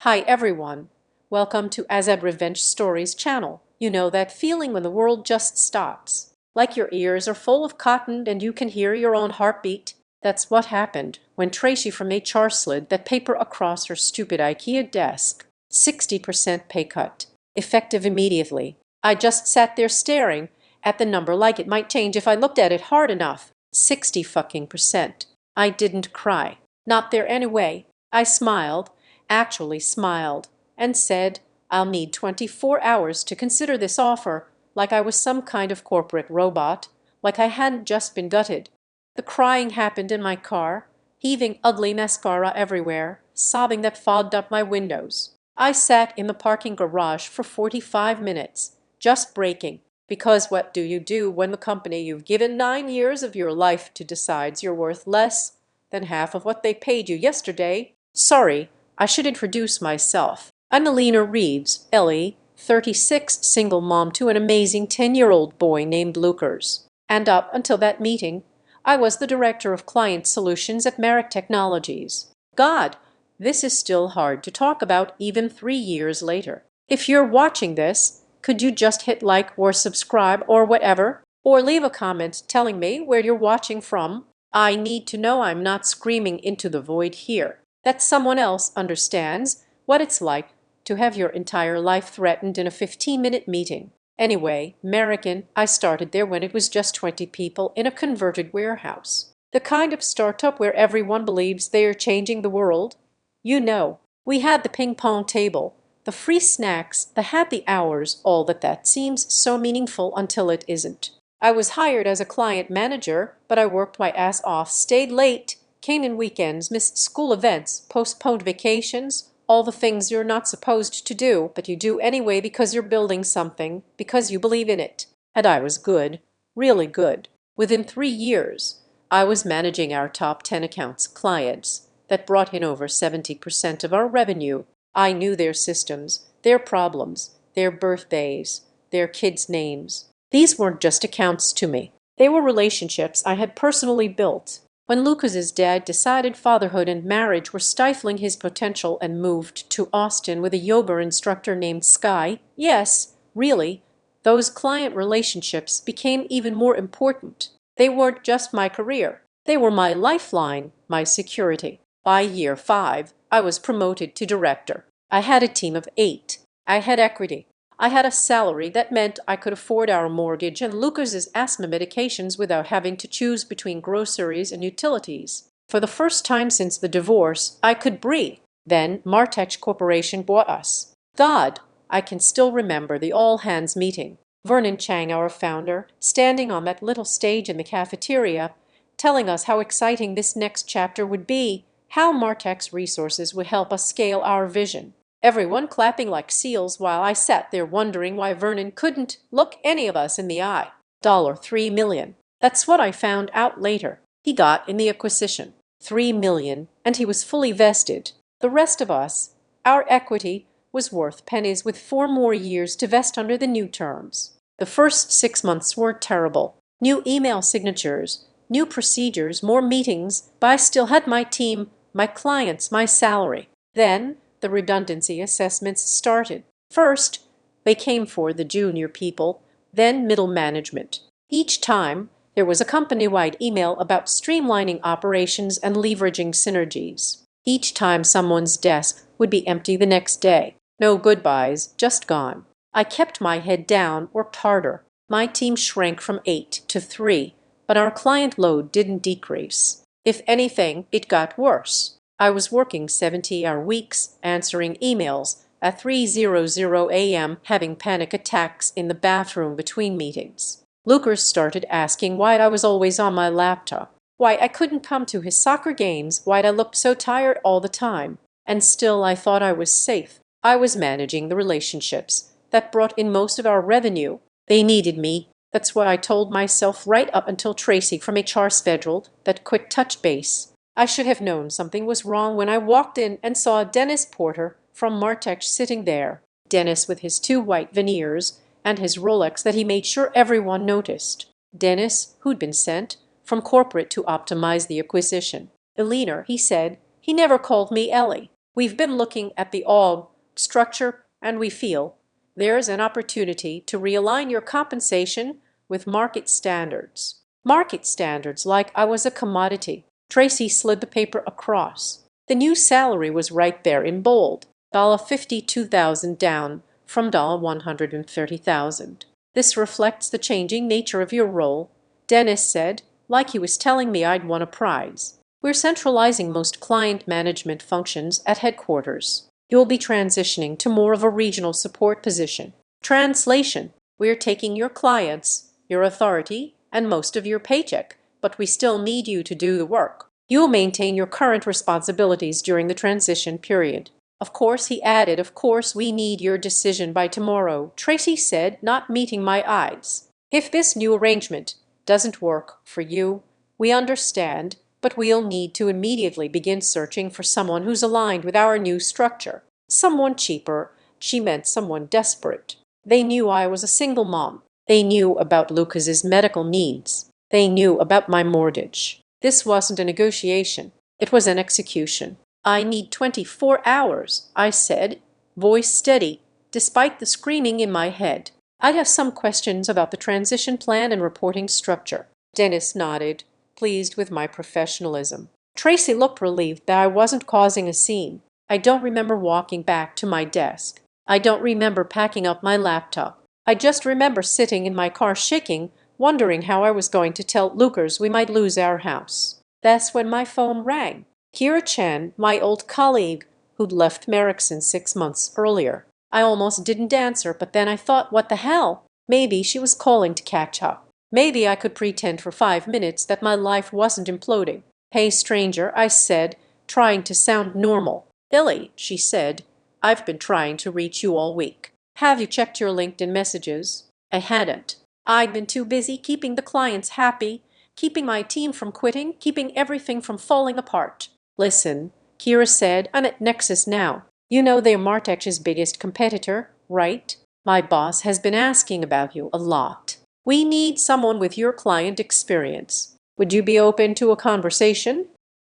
Hi everyone, welcome to Azad Revenge Stories channel. You know that feeling when the world just stops, like your ears are full of cotton and you can hear your own heartbeat? That's what happened when Tracy from HR slid that paper across her stupid IKEA desk. 60% pay cut, effective immediately. I just sat there staring at the number like it might change if I looked at it hard enough. 60 fucking percent. I didn't cry. Not there anyway. I smiled, actually smiled, and said, I'll need 24 hours to consider this offer, like I was some kind of corporate robot, like I hadn't just been gutted. The crying happened in my car, heaving ugly mascara everywhere, sobbing that fogged up my windows. I sat in the parking garage for 45 minutes, just breaking, because what do you do when the company you've given 9 years of your life to decides you're worth less than half of what they paid you yesterday? Sorry, I should introduce myself. I'm Alina Reeves, Ellie, 36, single mom to an amazing 10-year-old boy named Lucas. And up until that meeting, I was the Director of Client Solutions at Merrick Technologies. God, this is still hard to talk about even 3 years later. If you're watching this, could you just hit like or subscribe or whatever? Or leave a comment telling me where you're watching from? I need to know I'm not screaming into the void here, that someone else understands what it's like to have your entire life threatened in a 15-minute meeting. Anyway, American, I started there when it was just 20 people in a converted warehouse. The kind of startup where everyone believes they are changing the world. You know, we had the ping pong table, the free snacks, the happy hours, all that seems so meaningful until it isn't. I was hired as a client manager, but I worked my ass off, stayed late, came in weekends, missed school events, postponed vacations, all the things you're not supposed to do, but you do anyway because you're building something, because you believe in it. And I was good, really good. Within 3 years, I was managing our top 10 accounts, clients that brought in over 70% of our revenue. I knew their systems, their problems, their birthdays, their kids' names. These weren't just accounts to me. They were relationships I had personally built. When Lucas's dad decided fatherhood and marriage were stifling his potential and moved to Austin with a yoga instructor named Sky, yes, really, those client relationships became even more important. They weren't just my career. They were my lifeline, my security. By year 5, I was promoted to director. I had a team of 8. I had equity. I had a salary that meant I could afford our mortgage and Lucas's asthma medications without having to choose between groceries and utilities. For the first time since the divorce, I could breathe. Then Martech Corporation bought us. God, I can still remember the all-hands meeting. Vernon Chang, our founder, standing on that little stage in the cafeteria, telling us how exciting this next chapter would be, how Martech's resources would help us scale our vision. Everyone clapping like seals while I sat there wondering why Vernon couldn't look any of us in the eye. $3 million. That's what I found out later. He got in the acquisition. $3 million, and he was fully vested. The rest of us, our equity, was worth pennies with 4 more years to vest under the new terms. The first 6 months were terrible. New email signatures, new procedures, more meetings, but I still had my team, my clients, my salary. Then the redundancy assessments started. First, they came for the junior people, then middle management. Each time, there was a company-wide email about streamlining operations and leveraging synergies. Each time someone's desk would be empty the next day. No goodbyes, just gone. I kept my head down, worked harder. My team shrank from 8 to 3, but our client load didn't decrease. If anything, it got worse. I was working 70-hour weeks, answering emails at 3:00 a.m., having panic attacks in the bathroom between meetings. Lucas started asking why I was always on my laptop, why I couldn't come to his soccer games, why I looked so tired all the time. And still I thought I was safe. I was managing the relationships that brought in most of our revenue. They needed me. That's what I told myself right up until Tracy from HR scheduled that quick touch base. I should have known something was wrong when I walked in and saw Dennis Porter from Martech sitting there. Dennis with his 2 white veneers and his Rolex that he made sure everyone noticed. Dennis, who'd been sent from corporate to optimize the acquisition. Alina, he said, he never called me Ellie. We've been looking at the org structure and we feel there's an opportunity to realign your compensation with market standards. Market standards like I was a commodity. Tracy slid the paper across. The new salary was right there in bold. $52,000 down from $130,000. This reflects the changing nature of your role, Dennis said, like he was telling me I'd won a prize. We're centralizing most client management functions at headquarters. You'll be transitioning to more of a regional support position. Translation: we're taking your clients, your authority, and most of your paycheck, but we still need you to do the work. You'll maintain your current responsibilities during the transition period. Of course, he added, of course, we need your decision by tomorrow, Tracy said, not meeting my eyes. If this new arrangement doesn't work for you, we understand, but we'll need to immediately begin searching for someone who's aligned with our new structure. Someone cheaper. She meant someone desperate. They knew I was a single mom. They knew about Lucas's medical needs. They knew about my mortgage. This wasn't a negotiation. It was an execution. I need 24 hours, I said, voice steady, despite the screaming in my head. I have some questions about the transition plan and reporting structure. Dennis nodded, pleased with my professionalism. Tracy looked relieved that I wasn't causing a scene. I don't remember walking back to my desk. I don't remember packing up my laptop. I just remember sitting in my car shaking, wondering how I was going to tell Lucas we might lose our house. That's when my phone rang. Kira Chen, my old colleague, who'd left Merrickson 6 months earlier. I almost didn't answer, but then I thought, what the hell? Maybe she was calling to catch up. Maybe I could pretend for 5 minutes that my life wasn't imploding. Hey, stranger, I said, trying to sound normal. Billy, she said, I've been trying to reach you all week. Have you checked your LinkedIn messages? I hadn't. I'd been too busy keeping the clients happy, keeping my team from quitting, keeping everything from falling apart. Listen, Kira said, I'm at Nexus now. You know they're Martech's biggest competitor, right? My boss has been asking about you a lot. We need someone with your client experience. Would you be open to a conversation?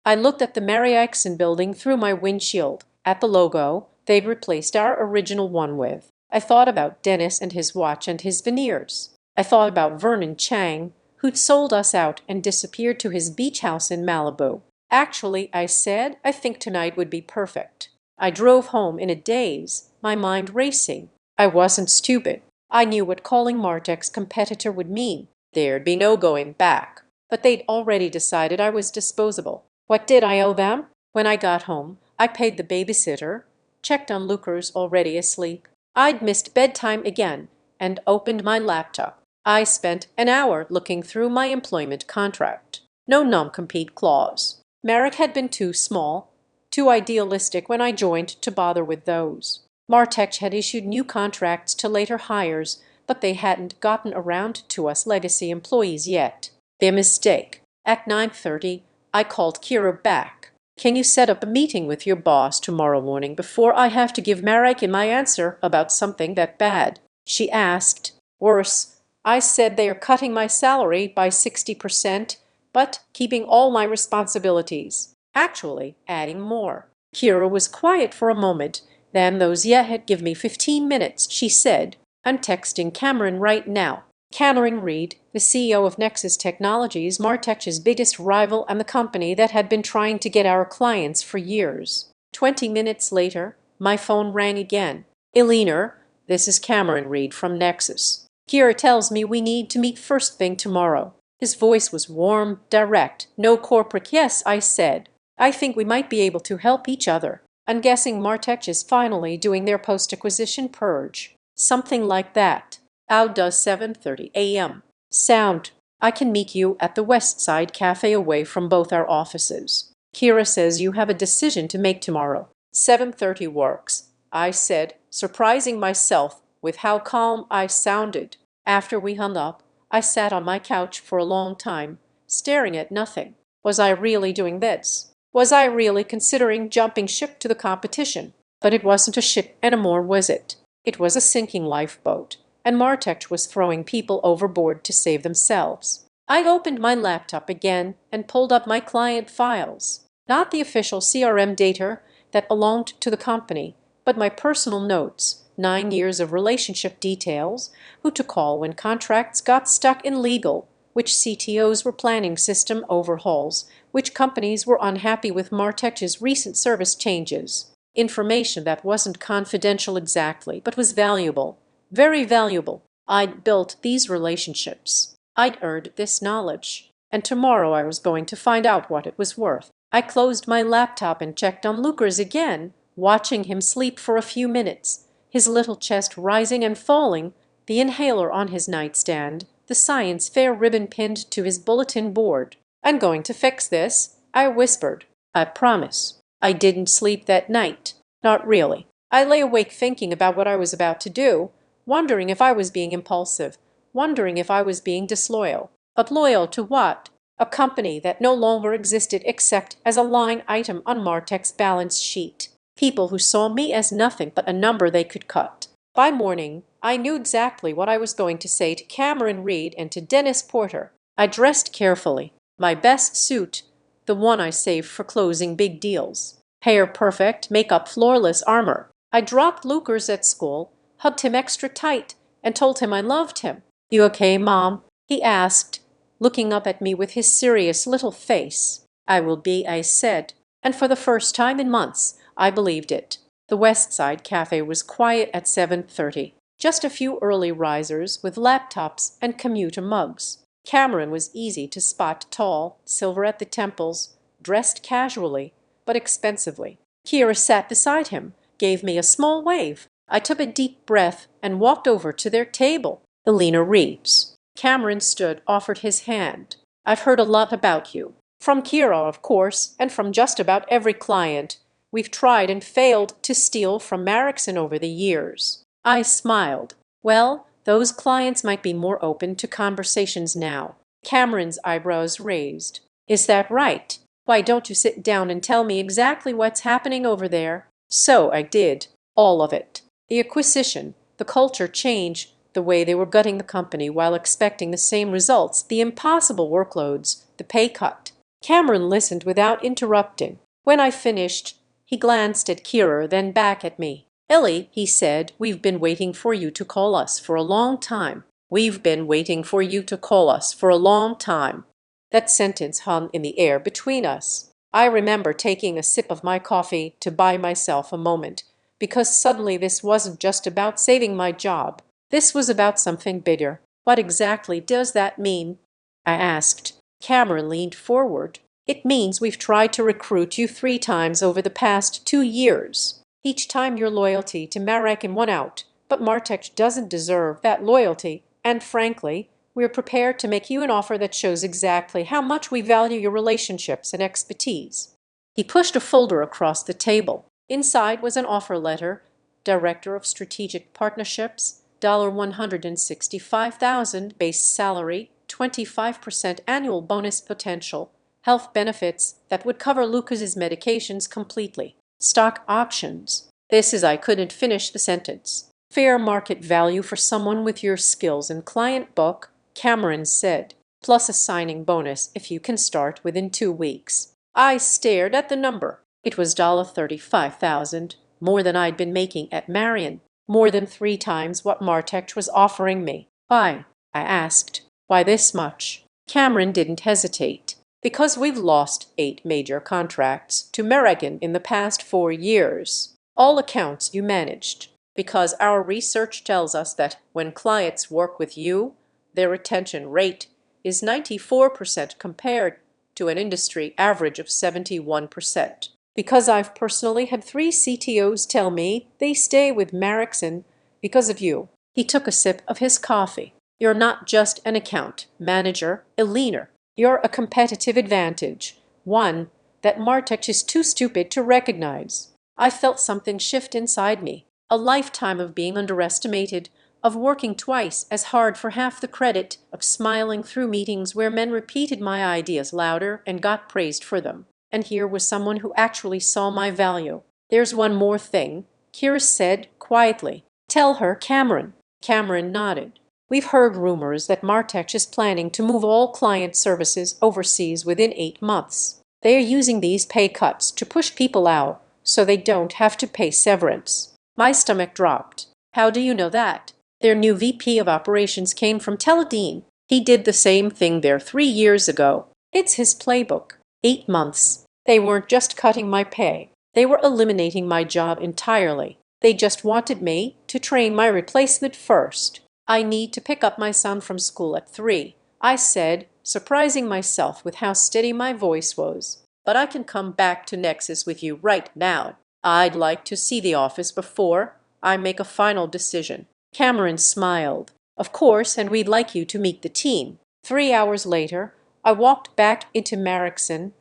I looked at the Marriott building through my windshield, at the logo they'd replaced our original one with. I thought about Dennis and his watch and his veneers. I thought about Vernon Chang, who'd sold us out and disappeared to his beach house in Malibu. Actually, I said, I think tonight would be perfect. I drove home in a daze, my mind racing. I wasn't stupid. I knew what calling Martech's competitor would mean. There'd be no going back. But they'd already decided I was disposable. What did I owe them? When I got home, I paid the babysitter, checked on Lucas already asleep. I'd missed bedtime again and opened my laptop. I spent an hour looking through my employment contract. No non-compete clause. Merrick had been too small, too idealistic when I joined to bother with those. Martech had issued new contracts to later hires, but they hadn't gotten around to us legacy employees yet. Their mistake. At 9:30, I called Kira back. Can you set up a meeting with your boss tomorrow morning before I have to give Merrick my answer about something that bad? She asked. Worse, I said they are cutting my salary by 60%, but keeping all my responsibilities. Actually, adding more. Kira was quiet for a moment. Then those had give me 15 minutes, she said. I'm texting Cameron right now. Cameron Reed, the CEO of Nexus Technologies, Martech's biggest rival and the company that had been trying to get our clients for years. 20 minutes later, my phone rang again. Eleanor, this is Cameron Reed from Nexus. Kira tells me we need to meet first thing tomorrow. His voice was warm, direct, no corporate. Yes, I said. I think we might be able to help each other. I'm guessing Martech is finally doing their post-acquisition purge. Something like that. How does 7:30 a.m. sound? I can meet you at the West Side Cafe away from both our offices. Kira says you have a decision to make tomorrow. 7:30 works, I said, surprising myself with how calm I sounded. After we hung up, I sat on my couch for a long time, staring at nothing. Was I really doing this? Was I really considering jumping ship to the competition? But it wasn't a ship anymore, was it? It was a sinking lifeboat, and Martech was throwing people overboard to save themselves. I opened my laptop again and pulled up my client files. Not the official CRM data, that belonged to the company, but my personal notes, 9 years of relationship details, who to call when contracts got stuck in legal, which CTOs were planning system overhauls, which companies were unhappy with Martech's recent service changes. Information that wasn't confidential exactly, but was valuable, very valuable. I'd built these relationships. I'd earned this knowledge. And tomorrow I was going to find out what it was worth. I closed my laptop and checked on Lucas again, watching him sleep for a few minutes, his little chest rising and falling, the inhaler on his nightstand, the science fair ribbon pinned to his bulletin board. "I'm going to fix this," I whispered. "I promise." I didn't sleep that night. Not really. I lay awake thinking about what I was about to do, wondering if I was being impulsive, wondering if I was being disloyal. But loyal to what? A company that no longer existed except as a line item on Martech's balance sheet. People who saw me as nothing but a number they could cut. By morning, I knew exactly what I was going to say to Cameron Reed and to Dennis Porter. I dressed carefully. My best suit, the one I saved for closing big deals. Hair perfect, makeup flawless, armor. I dropped Lucas at school, hugged him extra tight, and told him I loved him. "You okay, Mom?" he asked, looking up at me with his serious little face. "I will be," I said, and for the first time in months I believed it. The West Side Cafe was quiet at 7:30. Just a few early risers with laptops and commuter mugs. Cameron was easy to spot, tall, silver at the temples, dressed casually, but expensively. Kira sat beside him, gave me a small wave. I took a deep breath and walked over to their table. Elena Reeves. Cameron stood, offered his hand. "I've heard a lot about you. From Kira, of course, and from just about every client we've tried and failed to steal from Marixon over the years." I smiled. Well, those clients might be more open to conversations now. Cameron's eyebrows raised. "Is that right? Why don't you sit down and tell me exactly what's happening over there?" So I did. All of it. The acquisition, the culture change, the way they were gutting the company while expecting the same results, the impossible workloads, the pay cut. Cameron listened without interrupting. When I finished, he glanced at Kira, then back at me. "Ellie," he said, "we've been waiting for you to call us for a long time. We've been waiting for you to call us for a long time." That sentence hung in the air between us. I remember taking a sip of my coffee to buy myself a moment, because suddenly this wasn't just about saving my job. This was about something bigger. "What exactly does that mean?" I asked. Cameron leaned forward. "It means we've tried to recruit you 3 times over the past 2 years. Each time your loyalty to Marixon won out, but Martech doesn't deserve that loyalty, and frankly, we're prepared to make you an offer that shows exactly how much we value your relationships and expertise." He pushed a folder across the table. Inside was an offer letter. Director of Strategic Partnerships, $165,000 base salary, 25% annual bonus potential, health benefits that would cover Lucas's medications completely, stock options. I couldn't finish the sentence. "Fair market value for someone with your skills and client book," Cameron said, "plus a signing bonus if you can start within 2 weeks. I stared at the number. It was $35,000, more than I'd been making at Marion, more than 3 times what Martech was offering me. "Why?" I asked. "Why this much?" Cameron didn't hesitate. "Because we've lost 8 major contracts to Marixon in the past 4 years. All accounts you managed. Because our research tells us that when clients work with you, their retention rate is 94% compared to an industry average of 71%. Because I've personally had 3 CTOs tell me they stay with Marixon because of you." He took a sip of his coffee. "You're not just an account manager, Elena. You're a competitive advantage, one that Martech is too stupid to recognize." I felt something shift inside me. A lifetime of being underestimated, of working twice as hard for half the credit, of smiling through meetings where men repeated my ideas louder and got praised for them. And here was someone who actually saw my value. "There's one more thing," Kira said quietly. "Tell her, Cameron." Cameron nodded. "We've heard rumors that Martech is planning to move all client services overseas within 8 months. They are using these pay cuts to push people out, so they don't have to pay severance. My stomach dropped. How do you know that? Their new VP of operations came from Teledean. He did the same thing there 3 years ago. It's his playbook. 8 months. They weren't just cutting my pay. They were eliminating my job entirely. They just wanted me to train my replacement first. I need to pick up my son from school at 3, I said, surprising myself with how steady my voice was. But I can come back to Nexus with you right now. I'd like to see the office before I make a final decision. Cameron smiled. Of course, and we'd like you to meet the team. 3 hours later, I walked back into Marrickson.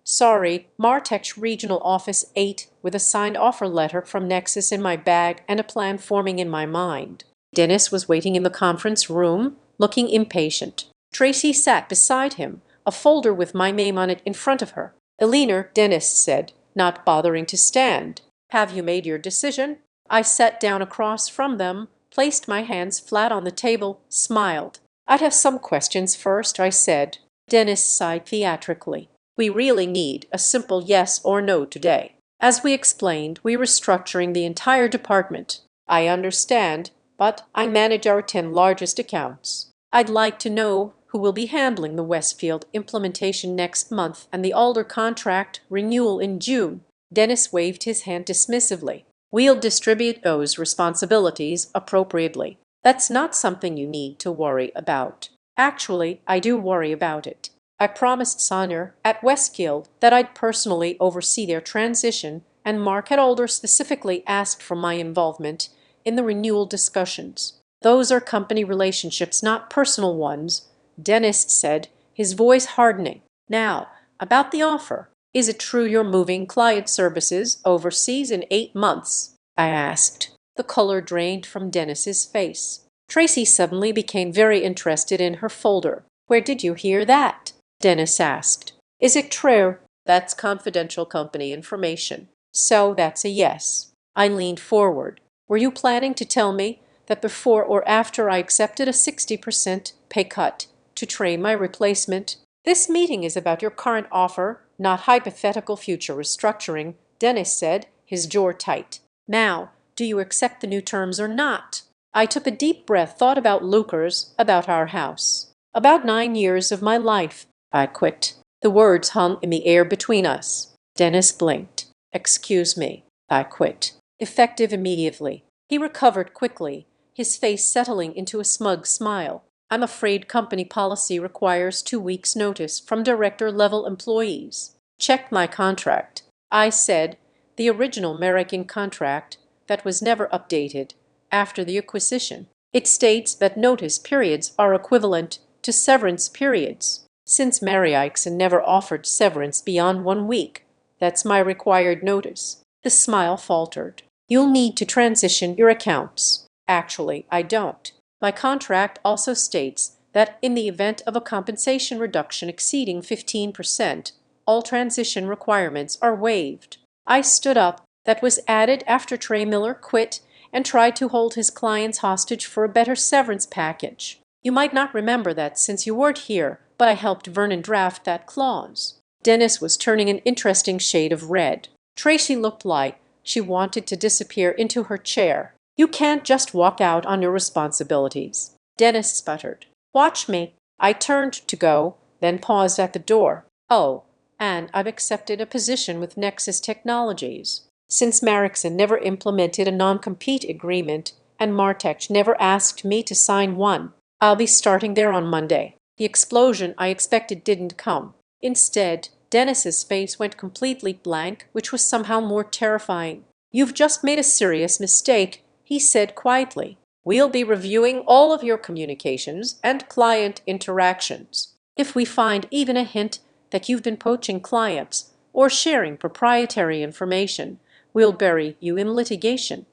Sorry, Martech Regional Office 8, with a signed offer letter from Nexus in my bag and a plan forming in my mind. Dennis was waiting in the conference room, looking impatient. Tracy sat beside him, a folder with my name on it in front of her. "Eleanor," Dennis said, not bothering to stand. "Have you made your decision?" I sat down across from them, placed my hands flat on the table, smiled. "I'd have some questions first," I said. Dennis sighed theatrically. "We really need a simple yes or no today. As we explained, we're restructuring the entire department. I understand, but I manage our 10 largest accounts. I'd like to know who will be handling the Westfield implementation next month and the Alder contract renewal in June." Dennis waved his hand dismissively. "We'll distribute those responsibilities appropriately. That's not something you need to worry about." Actually, I do worry about it. I promised Sonner at Westfield that I'd personally oversee their transition, and Mark at Alder specifically asked for my involvement in the renewal discussions. "Those are company relationships, not personal ones," Dennis said, his voice hardening. "Now, about the offer. Is it true you're moving client services overseas in 8 months? I asked. The color drained from Dennis's face. Tracy suddenly became very interested in her folder. "Where did you hear that?" Dennis asked. "Is it true?" "That's confidential company information." "So that's a yes." I leaned forward. "Were you planning to tell me that before or after I accepted a 60% pay cut to train my replacement?" "This meeting is about your current offer, not hypothetical future restructuring," Dennis said, his jaw tight. "Now, do you accept the new terms or not?" I took a deep breath, thought about Lucas, about our house. "About 9 years of my life," I quit. The words hung in the air between us. Dennis blinked. "Excuse me," I quit. Effective immediately. He recovered quickly, his face settling into a smug smile. "I'm afraid company policy requires 2 weeks' notice from director-level employees." "Check my contract," I said, the original American contract that was never updated after the acquisition. It states that notice periods are equivalent to severance periods. Since Marrickson never offered severance beyond 1 week, that's my required notice. The smile faltered. "You'll need to transition your accounts." "Actually, I don't. My contract also states that in the event of a compensation reduction exceeding 15%, all transition requirements are waived." I stood up. That was added after Trey Miller quit and tried to hold his clients hostage for a better severance package. You might not remember that since you weren't here, but I helped Vernon draft that clause. Dennis was turning an interesting shade of red. Tracy looked like she wanted to disappear into her chair. "You can't just walk out on your responsibilities." Dennis sputtered. "Watch me." I turned to go, then paused at the door. "Oh, and I've accepted a position with Nexus Technologies. Since Marrickson never implemented a non-compete agreement and Martech never asked me to sign one, I'll be starting there on Monday." The explosion I expected didn't come. Instead, Dennis's face went completely blank, which was somehow more terrifying. "You've just made a serious mistake," he said quietly. "We'll be reviewing all of your communications and client interactions. If we find even a hint that you've been poaching clients or sharing proprietary information, we'll bury you in litigation."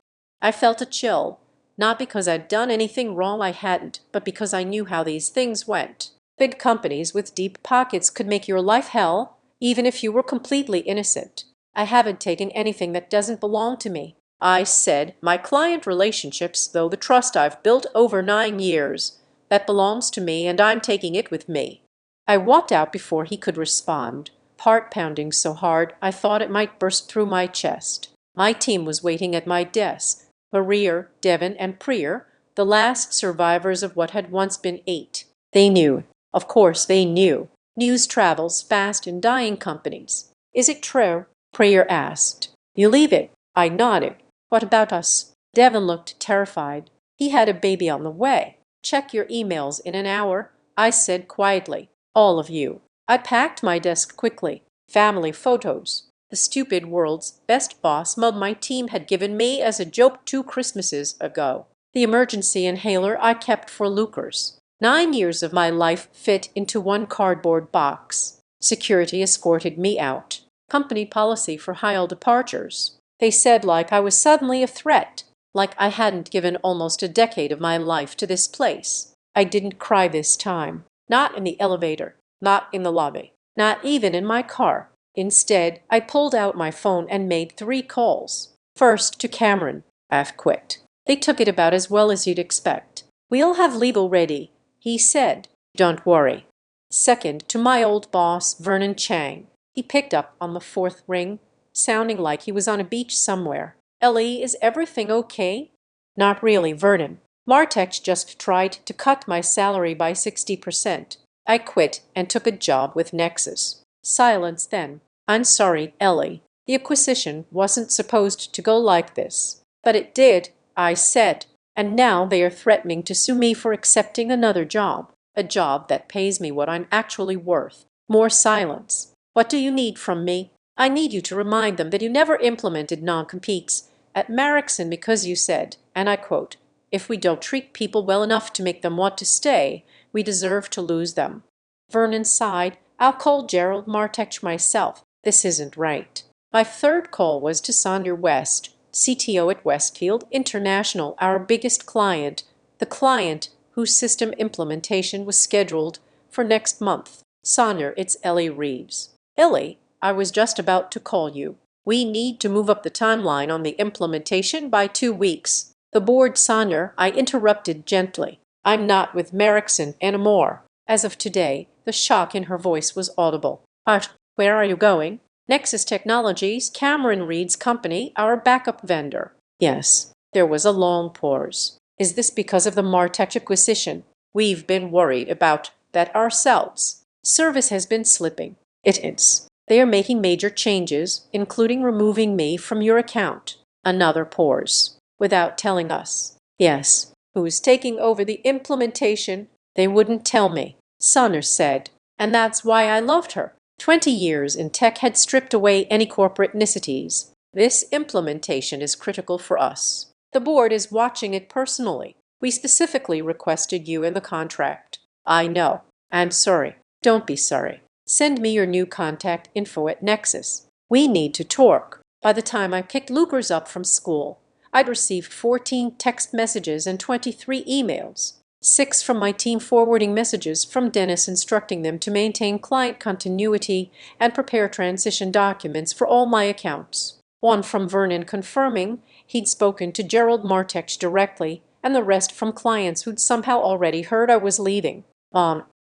I felt a chill, not because I'd done anything wrong, I hadn't, but because I knew how these things went. Big companies with deep pockets could make your life hell, even if you were completely innocent. "I haven't taken anything that doesn't belong to me," I said. "My client relationships, though, the trust I've built over 9 years, that belongs to me and I'm taking it with me." I walked out before he could respond. heart pounding so hard I thought it might burst through my chest. My team was waiting at my desk. Maria, Devon, and Priya, the last survivors of what had once been 8. They knew. Of course they knew. News travels fast in dying companies. Is it true? Priya asked. Believe it. I nodded. What about us? Devon looked terrified. He had a baby on the way. Check your emails in an hour, I said quietly. All of you. I packed my desk quickly. Family photos. The stupid world's best boss mug my team had given me as a joke 2 Christmases ago. The emergency inhaler I kept for Lucas. 9 years of my life fit into one cardboard box. Security escorted me out. Company policy for high departures. They said like I was suddenly a threat, like I hadn't given almost a decade of my life to this place. I didn't cry this time. Not in the elevator, not in the lobby, not even in my car. Instead, I pulled out my phone and made 3 calls. First to Cameron. I've quit. They took it about as well as you'd expect. We'll have legal ready, he said. Don't worry. Second to my old boss, Vernon Chang. He picked up on the 4th ring, sounding like he was on a beach somewhere. Ellie, is everything okay? Not really, Vernon. Martech just tried to cut my salary by 60%. I quit and took a job with Nexus. Silence then. I'm sorry, Ellie. The acquisition wasn't supposed to go like this. But it did, I said. And now they are threatening to sue me for accepting another job. A job that pays me what I'm actually worth. More silence. What do you need from me? I need you to remind them that you never implemented non-competes at Marixon because you said, and I quote, if we don't treat people well enough to make them want to stay, we deserve to lose them. Vernon sighed. I'll call Gerald Martech myself. This isn't right. My 3rd call was to Sonder West, CTO at Westfield International, our biggest client, the client whose system implementation was scheduled for next month. Sonder, it's Ellie Reeves. Ellie, I was just about to call you. We need to move up the timeline on the implementation by 2 weeks. The board, Sonder, I interrupted gently. I'm not with Marixon anymore. As of today, the shock in her voice was audible. But where are you going? Nexus Technologies, Cameron Reed's company, our backup vendor. Yes. There was a long pause. Is this because of the Martech acquisition? We've been worried about that ourselves. Service has been slipping. It is. They are making major changes, including removing me from your account. Another pause. Without telling us. Yes. Who's taking over the implementation? They wouldn't tell me. Sonder said. And that's why I loved her. 20 years in tech had stripped away any corporate niceties. This implementation is critical for us. The board is watching it personally. We specifically requested you in the contract. I know. I'm sorry. Don't be sorry. Send me your new contact info at Nexus. We need to talk. By the time I picked Lucas up from school, I'd received 14 text messages and 23 emails. 6 from my team forwarding messages from Dennis instructing them to maintain client continuity and prepare transition documents for all my accounts. 1 from Vernon confirming he'd spoken to Gerald Martech directly, and the rest from clients who'd somehow already heard I was leaving.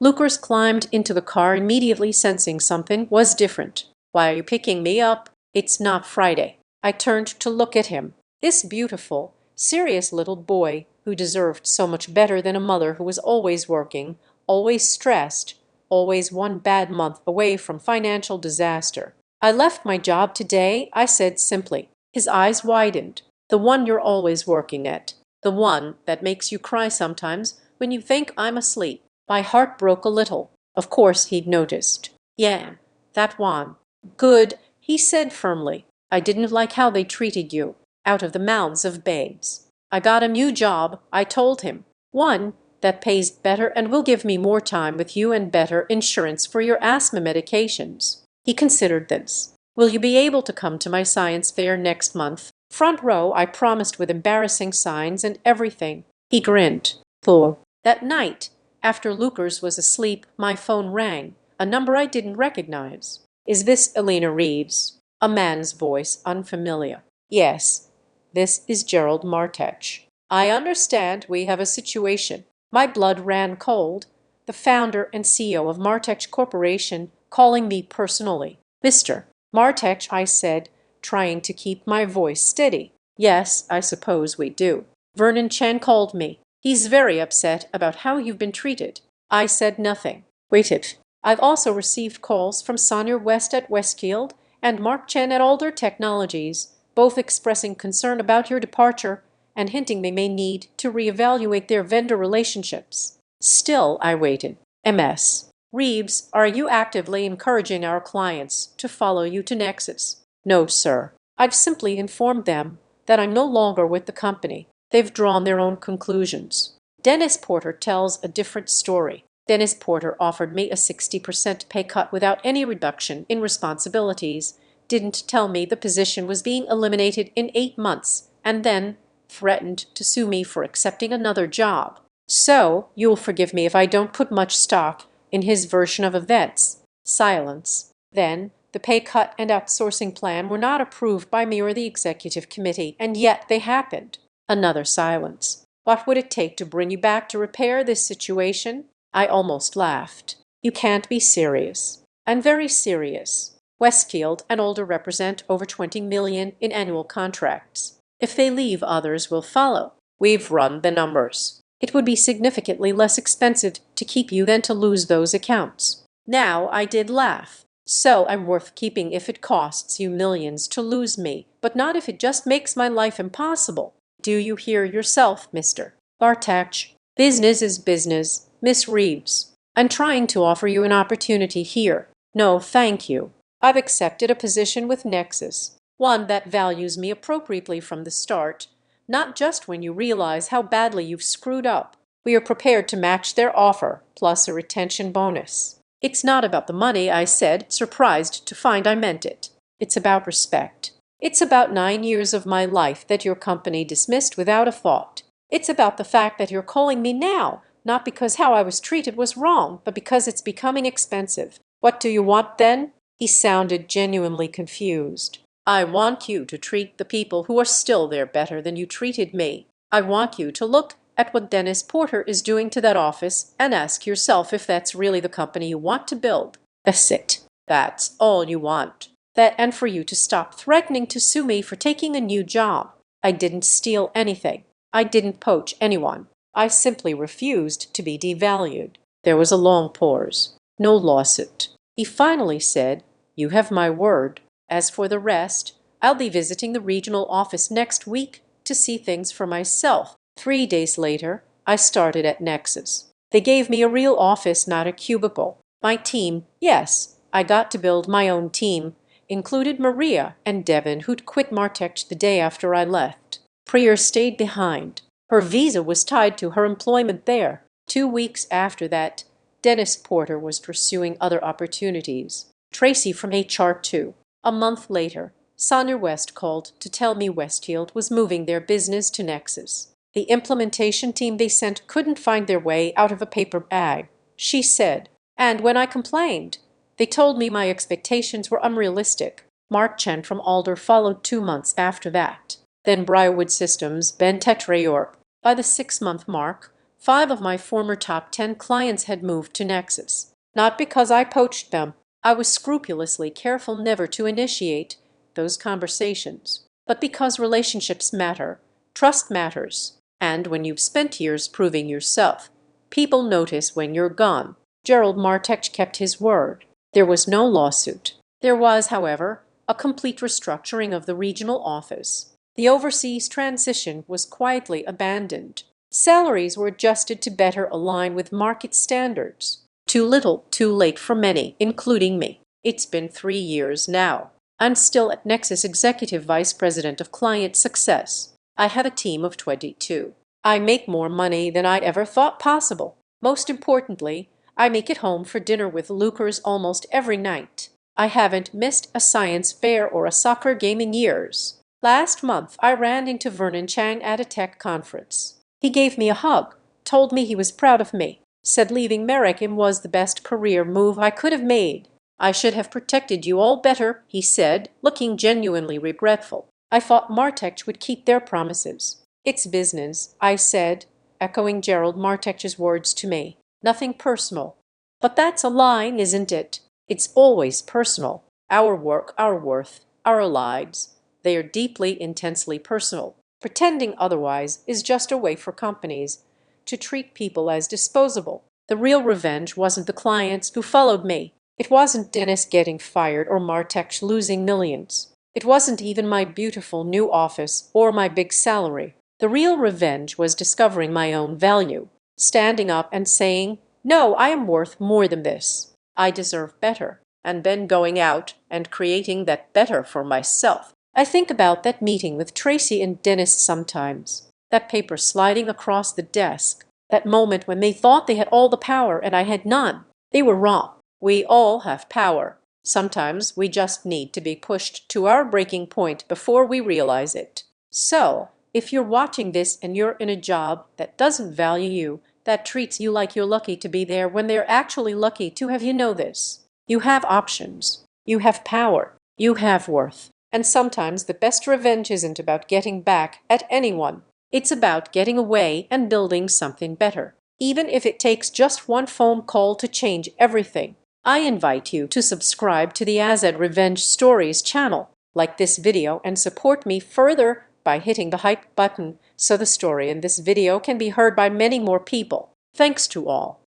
Lucas climbed into the car immediately, sensing something was different. Why are you picking me up? It's not Friday. I turned to look at him. This beautiful, serious little boy who deserved so much better than a mother who was always working, always stressed, always one bad month away from financial disaster. I left my job today, I said simply. His eyes widened. The one you're always working at. The one that makes you cry sometimes when you think I'm asleep. My heart broke a little. Of course he'd noticed. Yeah, that one. Good, he said firmly. I didn't like how they treated you. Out of the mouths of babes. I got a new job, I told him. One that pays better and will give me more time with you and better insurance for your asthma medications. He considered this. Will you be able to come to my science fair next month? Front row, I promised with embarrassing signs and everything. He grinned. Poor. That night, after Lucas was asleep, my phone rang. A number I didn't recognize. Is this Elena Reeves? A man's voice, unfamiliar. Yes. This is Gerald Martech. I understand we have a situation. My blood ran cold. The founder and CEO of Martech Corporation calling me personally. "Mr. Martech," I said, trying to keep my voice steady. "Yes, I suppose we do. Vernon Chen called me. He's very upset about how you've been treated." I said nothing. Waited. "I've also received calls from Sonia West at Westfield and Mark Chen at Alder Technologies, both expressing concern about your departure and hinting they may need to reevaluate their vendor relationships." Still, I waited. "MS. Reeves, are you actively encouraging our clients to follow you to Nexus?" "No, sir. I've simply informed them that I'm no longer with the company. They've drawn their own conclusions." Dennis Porter tells a different story. Dennis Porter offered me a 60% pay cut without any reduction in responsibilities, didn't tell me the position was being eliminated in 8 months, and then threatened to sue me for accepting another job. So, you'll forgive me if I don't put much stock in his version of events. Silence. Then, the pay cut and outsourcing plan were not approved by me or the executive committee, and yet they happened. Another silence. "What would it take to bring you back to repair this situation?" I almost laughed. "You can't be serious." "I'm very serious. Westfield and Alder represent over 20 million in annual contracts. If they leave, others will follow. We've run the numbers. It would be significantly less expensive to keep you than to lose those accounts." Now I did laugh. "So I'm worth keeping if it costs you millions to lose me, but not if it just makes my life impossible. Do you hear yourself, Mr. Bartach? Business is business, Miss Reeves. I'm trying to offer you an opportunity here. No, thank you. I've accepted a position with Nexus, one that values me appropriately from the start, not just when you realize how badly you've screwed up. We are prepared to match their offer, plus a retention bonus." "It's not about the money," I said, surprised to find I meant it. "It's about respect. It's about 9 years of my life that your company dismissed without a thought. It's about the fact that you're calling me now, not because how I was treated was wrong, but because it's becoming expensive. What do you want then?" He sounded genuinely confused. "I want you to treat the people who are still there better than you treated me. I want you to look at what Dennis Porter is doing to that office and ask yourself if that's really the company you want to build. That's it. That's all you want. That, and for you to stop threatening to sue me for taking a new job. I didn't steal anything. I didn't poach anyone. I simply refused to be devalued." There was a long pause. "No lawsuit." He finally said, "You have my word. As for the rest, I'll be visiting the regional office next week to see things for myself." 3 days later, I started at Nexus. They gave me a real office, not a cubicle. My team, yes, I got to build my own team, included Maria and Devin, who'd quit Martech the day after I left. Priya stayed behind. Her visa was tied to her employment there. 2 weeks after that, Dennis Porter was pursuing other opportunities. Tracy from HR too. A month later, Sonia West called to tell me Westfield was moving their business to Nexus. The implementation team they sent couldn't find their way out of a paper bag, she said. And when I complained, they told me my expectations were unrealistic. Mark Chen from Alder followed 2 months after that. Then Briarwood Systems, Ben Tetrayorp. By the 6-month mark, 5 of my former top 10 clients had moved to Nexus. Not because I poached them. I was scrupulously careful never to initiate those conversations. But because relationships matter, trust matters. And when you've spent years proving yourself, people notice when you're gone. Gerald Martech kept his word. There was no lawsuit. There was, however, a complete restructuring of the regional office. The overseas transition was quietly abandoned. Salaries were adjusted to better align with market standards. Too little, too late for many, including me. It's been 3 years now. I'm still at Nexus Executive Vice President of Client Success. I have a team of 22. I make more money than I'd ever thought possible. Most importantly, I make it home for dinner with Lucas almost every night. I haven't missed a science fair or a soccer game in years. Last month, I ran into Vernon Chang at a tech conference. He gave me a hug, told me he was proud of me, said leaving Merrick was the best career move I could have made. "I should have protected you all better," he said, looking genuinely regretful. "I thought Martech would keep their promises." "It's business," I said, echoing Gerald Martech's words to me. "Nothing personal." "But that's a line, isn't it?" It's always personal. Our work, our worth, our lives, they are deeply, intensely personal. Pretending otherwise is just a way for companies to treat people as disposable. The real revenge wasn't the clients who followed me. It wasn't Dennis getting fired or Martek losing millions. It wasn't even my beautiful new office or my big salary. The real revenge was discovering my own value, standing up and saying, "No, I am worth more than this. I deserve better," and then going out and creating that better for myself. I think about that meeting with Tracy and Dennis sometimes, that paper sliding across the desk, that moment when they thought they had all the power and I had none. They were wrong. We all have power. Sometimes we just need to be pushed to our breaking point before we realize it. So, if you're watching this and you're in a job that doesn't value you, that treats you like you're lucky to be there when they're actually lucky to have you know this. You have options. You have power. You have worth. And sometimes the best revenge isn't about getting back at anyone. It's about getting away and building something better. Even if it takes just one phone call to change everything. I invite you to subscribe to the Azad Revenge Stories channel, like this video, and support me further by hitting the hype button so the story in this video can be heard by many more people. Thanks to all.